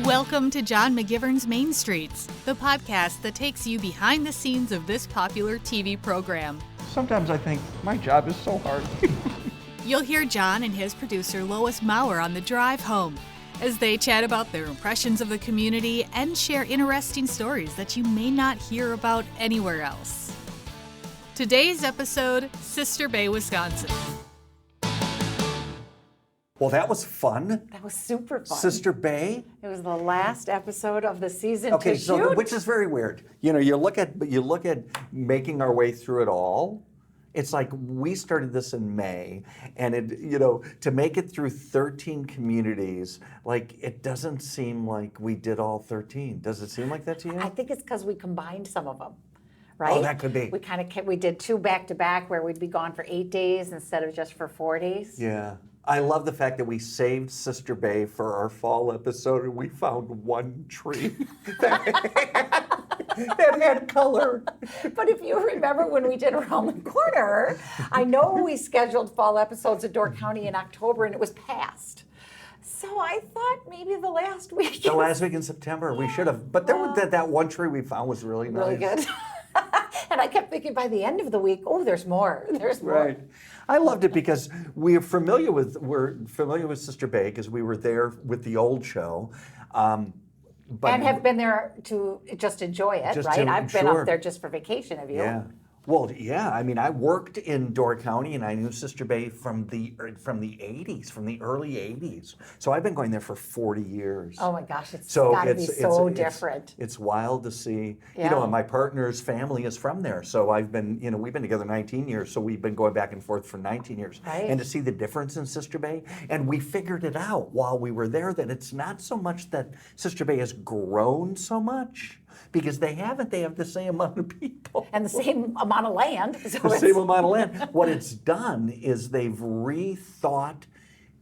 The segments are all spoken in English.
Welcome to John McGivern's Main Streets, the podcast that takes you behind the scenes of this popular TV program. Sometimes I think my job is so hard. You'll hear John and his producer Lois Maurer on the drive home as they chat about their impressions of the community and share interesting stories that you may not hear about anywhere else. Today's episode, Sister Bay, Wisconsin. Well, that was fun. That was super fun. Sister Bay. It was the last episode of the season Okay, to so shoot. which is very weird. You know, you look at making our way through it all. It's like we started this in May, and to make it through 13 communities, like it doesn't seem like we did all 13. Does it seem like that to you? I think it's because we combined some of them, right? Oh, that could be. We did 2 back-to-back where we'd be gone for 8 days instead of just for 4 days. Yeah. I love the fact that we saved Sister Bay for our fall episode, and we found one tree that had color. But if you remember when we did Around the Corner, I know we scheduled fall episodes of Door County in October, and it was past. So I thought maybe the last week. The last week in September, we should have. But that one tree we found was really nice. Really good. And I kept thinking by the end of the week, oh, there's more. There's more. Right. I loved it because we're familiar with Sister Bay because we were there with the old show. And have been there to just enjoy it, right? I've been up there just for vacation, have you? Yeah. Well, yeah. I mean, I worked in Door County, and I knew Sister Bay from the 80s, from the early 80s. So I've been going there for 40 years. Oh my gosh, it's got to be so different. It's wild to see. Yeah. And my partner's family is from there. So we've been together 19 years. So we've been going back and forth for 19 years. Right. And to see the difference in Sister Bay, and we figured it out while we were there that it's not so much that Sister Bay has grown so much. Because they haven't. They have the same amount of people. And the same amount of land. So same amount of land. What it's done is they've rethought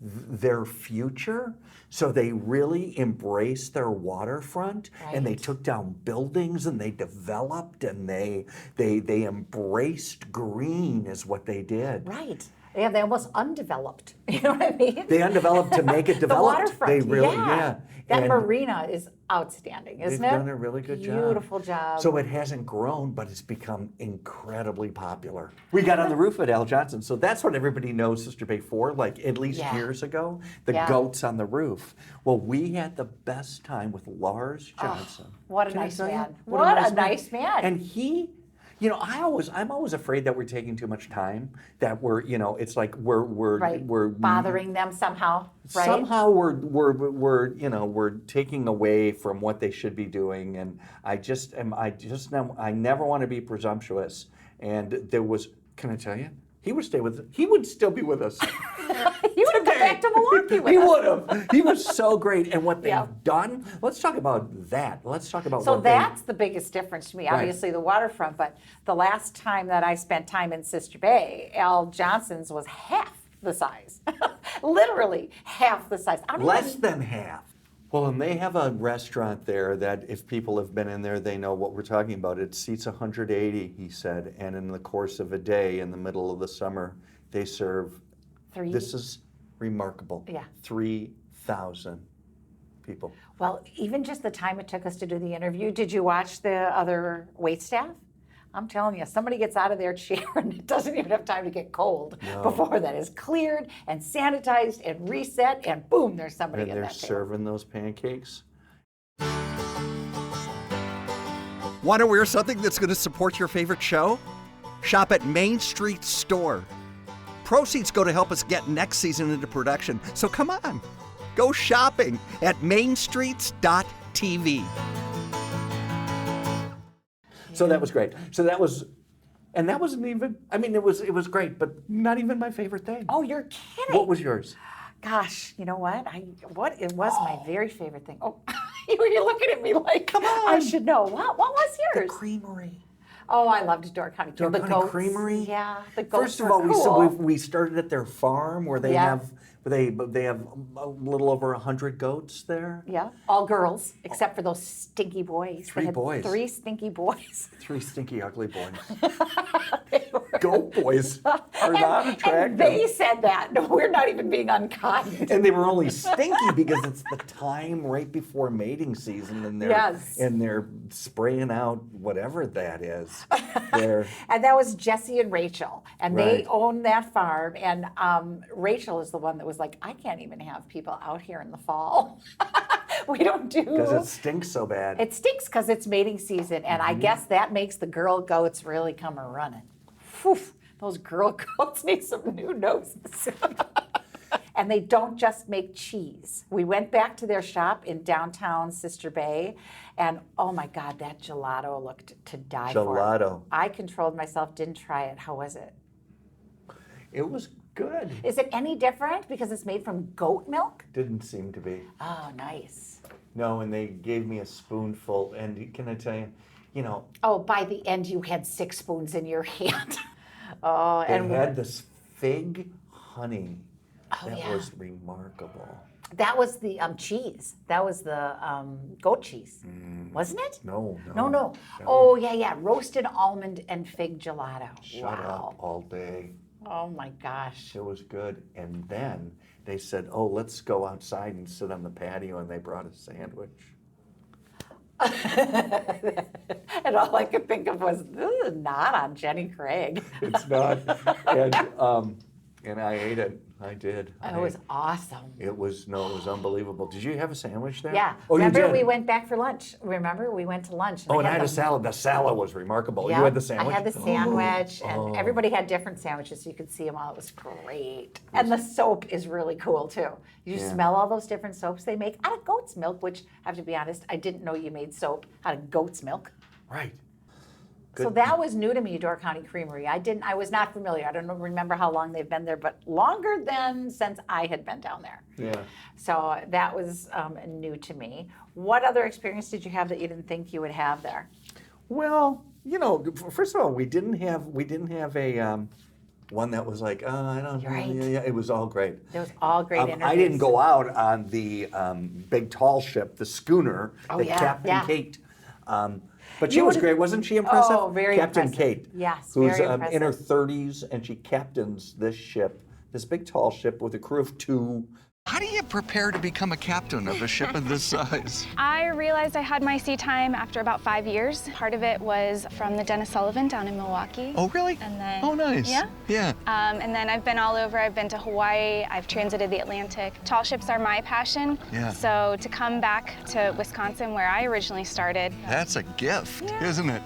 their future. So they really embraced their waterfront, right. And they took down buildings, and they developed, and they embraced green is what they did. Right. Yeah, they almost undeveloped. You know what I mean? They undeveloped to make it developed. The waterfront. They really, yeah. That marina is outstanding, isn't it? They've done a really good job. Beautiful job. So it hasn't grown, but it's become incredibly popular. We got on the roof at Al Johnson, so that's what everybody knows Sister Bay for, like at least years ago, the goats on the roof. Well, we had the best time with Lars Johnson. What a nice man. What a nice man. And he... I'm always afraid that we're taking too much time. That it's like we're bothering them somehow. Right? Somehow we're taking away from what they should be doing. And I never want to be presumptuous. And there was, can I tell you, he would still be with us. He would have come back to Milwaukee with us. He would have. He was so great. And what they've done, let's talk about that. Let's talk about So that's the biggest difference to me, obviously the waterfront, but the last time that I spent time in Sister Bay, Al Johnson's was half the size. Literally half the size. Less than half. Well, and they have a restaurant there that if people have been in there, they know what we're talking about. It seats 180, he said, and in the course of a day in the middle of the summer, they serve, this is remarkable, 3,000 people. Well, even just the time it took us to do the interview, did you watch the other waitstaff? I'm telling you, somebody gets out of their chair and it doesn't even have time to get cold before that is cleared and sanitized and reset, and boom, there's somebody in that table. And they're serving those pancakes. Want to wear something that's going to support your favorite show? Shop at Main Street Store. Proceeds go to help us get next season into production, so come on, go shopping at mainstreets.tv. So that was great. And that wasn't even, it was great, but not even my favorite thing. Oh, you're kidding. What was yours? Gosh, you know what? It was my very favorite thing. Oh, you're looking at me like, come on. I should know. What was yours? The creamery. Oh, I loved Door County. Door County Creamery? Yeah, the goats. First of all, we started at their farm where they have But they have a little over 100 goats there. Yeah, all girls, except for those stinky boys. Three They had boys. 3 stinky boys. 3 stinky, ugly boys. They were- Goat boys are not attractive. And they said that. No, we're not even being unkind. And they were only stinky because it's the time right before mating season, and they're Yes. and they're spraying out whatever that is. They're And that was Jesse and Rachel, and they Right. own that farm. And Rachel is the one that was like, I can't even have people out here in the fall. We don't do. because it stinks so bad. It stinks because it's mating season, and I guess that makes the girl goats really come a running. Phew, those girl goats need some new noses. And they don't just make cheese. We went back to their shop in downtown Sister Bay, and oh my God, that gelato looked to die for. Gelato. I controlled myself, didn't try it. How was it? It was good. Is it any different because it's made from goat milk? Didn't seem to be. Oh, nice. No, and they gave me a spoonful, and can I tell you, Oh, by the end, you had 6 spoons in your hand. Oh, they and had this fig honey Oh, that yeah. was remarkable. that was the cheese. That was the goat cheese, wasn't it? No. No. Oh, yeah. Roasted almond and fig gelato. Shut Wow. up all day. Oh, my gosh. It was good. And then they said, oh, let's go outside and sit on the patio, and they brought a sandwich. And all I could think of was, this is not on Jenny Craig. It's not. And I ate it. I did. It was awesome. It was unbelievable. Did you have a sandwich there? Yeah. Oh, Remember, you did? we went back for lunch. Remember, we went to lunch. Oh, and I had a the- salad. The salad was remarkable. Yeah, You had the sandwich? I had the sandwich, and Oh. everybody had different sandwiches, so you could see them all. It was great. And the soap is really cool, too. You Yeah. smell all those different soaps they make out of goat's milk, which, I have to be honest, I didn't know you made soap out of goat's milk. Right. So Good. that was new to me, Door County Creamery. I was not familiar. I don't remember how long they've been there, but longer than since I had been down there. Yeah. So that was new to me. What other experience did you have that you didn't think you would have there? Well, first of all, we didn't have a one that was like, I don't know. Right. Yeah, it was all great. It was all great interviews. I didn't go out on the big tall ship, the schooner, Oh, that yeah, Captain yeah. Kate. But she You was would've- great, wasn't she impressive? Oh, very Captain impressive. Kate. Yes, who's very in her impressive. 30s, and she captains this ship, this big tall ship with a crew of 2. How do you prepare to become a captain of a ship of this size? I realized I had my sea time after about 5 years. Part of it was from the Dennis Sullivan down in Milwaukee. Oh, really? And then, Oh, nice. Yeah. Yeah. And then I've been all over. I've been to Hawaii. I've transited the Atlantic. Tall ships are my passion. Yeah. So to come back to Wisconsin, where I originally started, That's a gift, isn't it?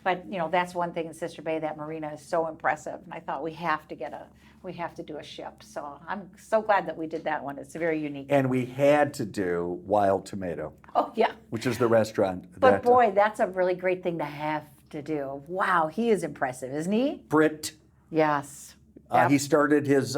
But that's one thing in Sister Bay. That marina is so impressive, and I thought we have to do a ship. So I'm so glad that we did that one. It's very unique. And we had to do Wild Tomato, Oh yeah. which is the restaurant. But boy, that's a really great thing to have to do. Wow, he is impressive, isn't he? Britt, Yes. he started his,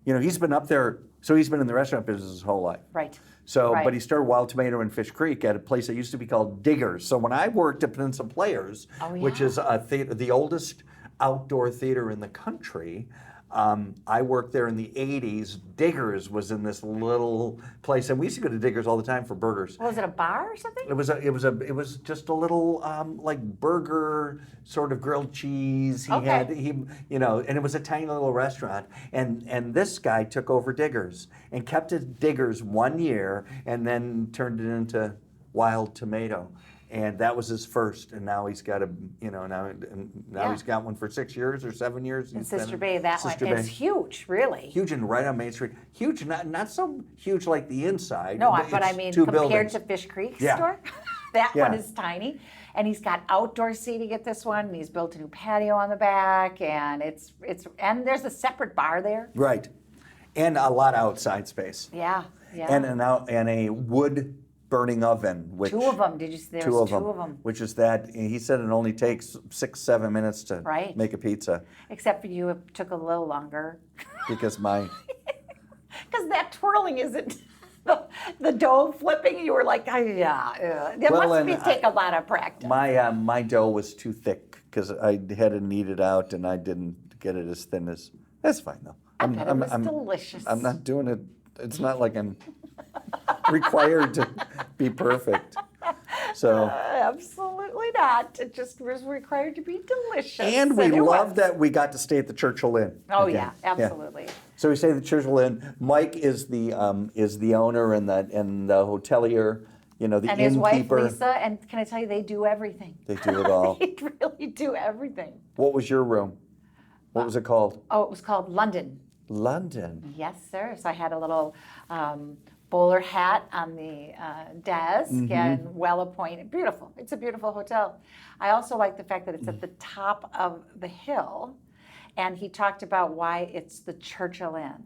he's been up there, so he's been in the restaurant business his whole life. Right. So, Right. but he started Wild Tomato in Fish Creek at a place that used to be called Diggers. So when I worked at Peninsula Players, Oh, which yeah. is a theater, the oldest outdoor theater in the country, I worked there in the 80s. Diggers was in this little place, and we used to go to Diggers all the time for burgers. Was it a bar or something? It was just a little like burger, sort of grilled cheese. Okay. And it was a tiny little restaurant. And this guy took over Diggers and kept it Diggers 1 year, and then turned it into Wild Tomato. And that was his first, and now he's got Yeah. he's got one for 6 years or 7 years. In He's been Sister Bay, that Sister one. Bay. It's huge, really. Huge and right on Main Street. Huge, not so huge like the inside. No, but it's I mean, 2 compared buildings. to Fish Creek Yeah. store, that Yeah. one is tiny. And he's got outdoor seating at this one, and he's built a new patio on the back, and and there's a separate bar there. Right, and a lot of outside space, Yeah, yeah. and a wood burning oven, which 2 of them. Did you see? There's 2 of 2 them, of them. which is that he said it only takes 6-7 minutes to Right. make a pizza Except for you, it took a little longer. because Because that twirling isn't the dough flipping. You were like, yeah. That Well, must and take a lot of practice. my dough was too thick because I had to knead it out and I didn't get it as thin as. That's fine though. I bet it was delicious. I'm not doing it. It's not like I'm required to be perfect. So. Absolutely not. It just was required to be delicious. And we it love was. that we got to stay at the Churchill Inn. Oh again. yeah, absolutely. So we stay at the Churchill Inn. Mike is the owner and the hotelier. You know, the And innkeeper. his wife Lisa, and can I tell you, they do everything. They do it all. They really do everything. What was your room? What was it called? Oh, it was called London. London. Yes, sir. So I had a little bowler hat on the desk and well appointed. Beautiful. It's a beautiful hotel. I also like the fact that it's at the top of the hill, and he talked about why it's the Churchill Inn.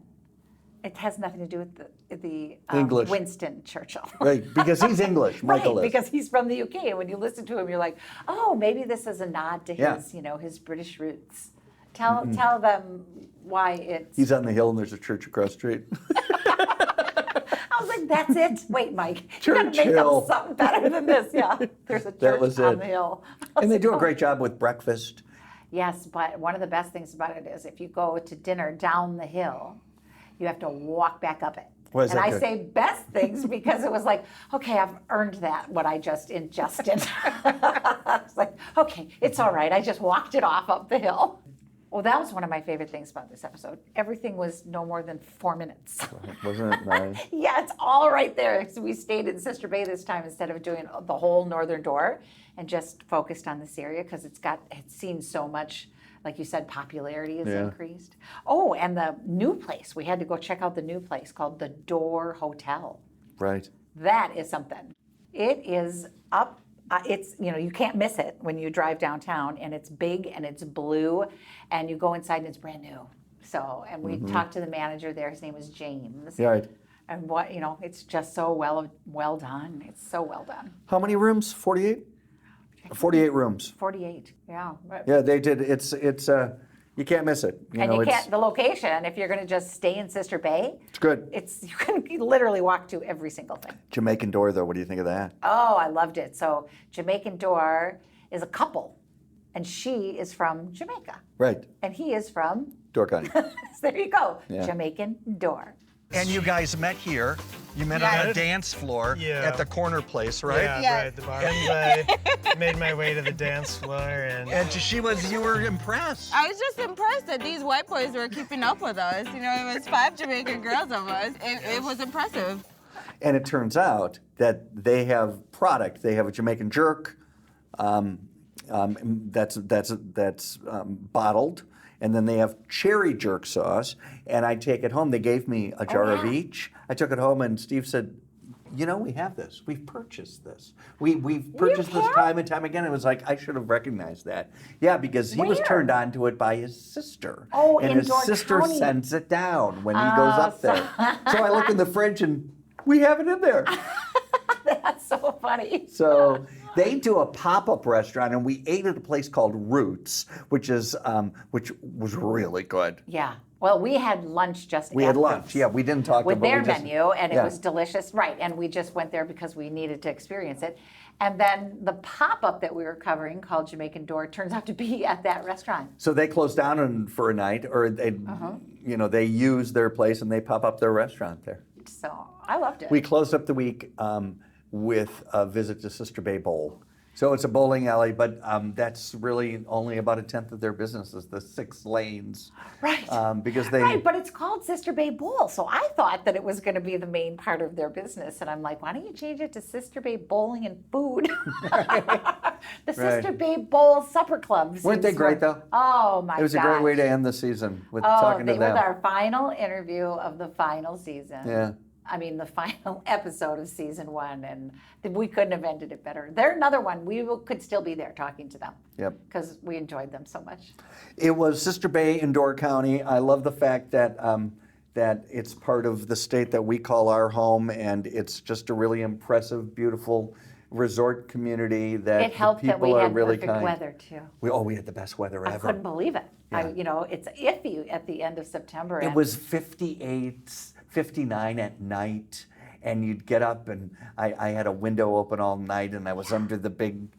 It has nothing to do with the English. Winston Churchill. Right, because he's English, Michael Right, is. because he's from the UK, and when you listen to him, you're like, oh, maybe this is a nod to Yeah. his, his British roots. Tell them why it's. He's on the hill and there's a church across the street. I was like, that's it. Wait, Mike, you gotta make Churchill. up something better than this. Yeah, there's a church was on it. the hill. And they do a great job with breakfast. Yes, but one of the best things about it is if you go to dinner down the hill, you have to walk back up it. Why is And that I good? say best things because it was like, okay, I've earned that, what I just ingested. It's like, okay, it's all right. I just walked it off up the hill. Well, that was one of my favorite things about this episode. Everything was no more than 4 minutes. Wasn't it nice? Yeah, it's all right there. So we stayed in Sister Bay this time instead of doing the whole northern door and just focused on this area because it's seen so much, like you said, popularity has increased. Oh, and the new place. We had to go check out the new place called the Door Hotel. Right. That is something. It is up. It's, you can't miss it when you drive downtown, and it's big and it's blue, and you go inside and it's brand new. So, and we talked to the manager there. His name is James. Yeah, right. And it's just so well done. It's so well done. How many rooms? 48? 48 rooms. 48. Yeah. Yeah, they did. It's you can't miss it. And you can't, the location, if you're going to just stay in Sister Bay, It's good. you can literally walk to every single thing. Jamaican Door, though, what do you think of that? Oh, I loved it. So Jamaican Door is a couple, and she is from Jamaica, Right. and he is from, Door County. so there you go, Yeah. Jamaican Door. And you guys met here. You met on a dance floor at the corner place, right? Yeah, Yes. right. The bar. And I made my way to the dance floor, and And you were impressed. I was just impressed that these white boys were keeping up with us. It was 5 Jamaican girls of us. It was impressive. And it turns out that they have product. They have a Jamaican jerk that's bottled. And then they have cherry jerk sauce, and I take it home. They gave me a jar of each. I took it home, and Steve said, we have this. We've purchased this. We've purchased this time and time again. It was like, I should have recognized that. Yeah, because he was Where? turned on to it by his sister. Oh, and in his Door sister County. sends it down when he goes up there. So I look in the fridge, and we have it in there. That's so funny. So they do a pop-up restaurant, and we ate at a place called Roots, which was really good. Yeah. Well, we had lunch just We had after. lunch. Yeah, we didn't talk With about their we just- menu, and it yeah. was delicious. Right, and we just went there because we needed to experience it. And then the pop-up that we were covering called Jamaican Door turns out to be at that restaurant. So they closed down for a night, or they use their place and they pop up their restaurant there. So I loved it. We closed up the week with a visit to Sister Bay Bowl. So it's a bowling alley, but that's really only about 1/10 of their business is the 6 lanes. Right. Because they. Right, but it's called Sister Bay Bowl. So I thought that it was going to be the main part of their business. And I'm like, why don't you change it to Sister Bay Bowling and Food? The Sister Bay Bowl Supper Club. Weren't they seems great, more- though? Oh, my God. It was a great way to end the season with talking to they them. were our final interview of the final season. Yeah. I mean, the final episode of season 1, and we couldn't have ended it better. They're another one. Could still be there talking to them. Yep. Because we enjoyed them so much. It was Sister Bay in Door County. I love the fact that that it's part of the state that we call our home, and it's just a really impressive, beautiful resort community that It helped the that people we are had really perfect kind. weather, too. We had the best weather I ever. couldn't believe it. Yeah. It's iffy at the end of September. It and was 58, 59 at night, and you'd get up, and I had a window open all night, and I was under the big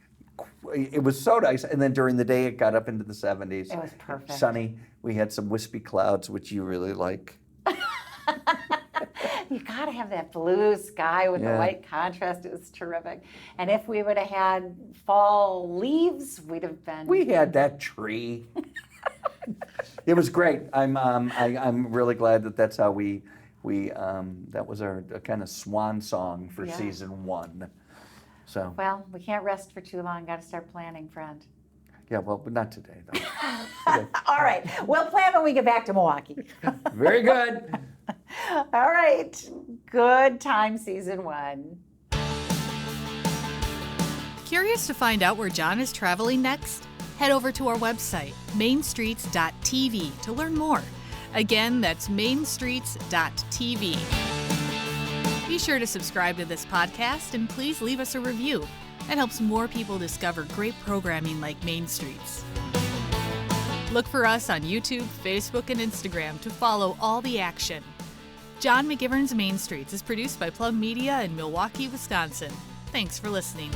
It was so nice. And then during the day, it got up into the 70s. It was perfect. Sunny. We had some wispy clouds, which you really like. You gotta have that blue sky with the Yeah. white contrast. It was terrific. And if we would have had fall leaves, we'd have been. We had that tree. It was great. I'm really glad that that's how we that was our kind of swan song for Yeah. season 1. So Well, we can't rest for too long. Got to start planning, friend. yeah, well, but not today though. All right. We'll plan when we get back to Milwaukee. Very good. All right. Good time, season 1. Curious to find out where John is traveling next? Head over to our website, mainstreets.tv, to learn more. Again, that's mainstreets.tv. Be sure to subscribe to this podcast and please leave us a review. It helps more people discover great programming like Main Streets. Look for us on YouTube, Facebook, and Instagram to follow all the action. John McGivern's Main Streets is produced by Plum Media in Milwaukee, Wisconsin. Thanks for listening.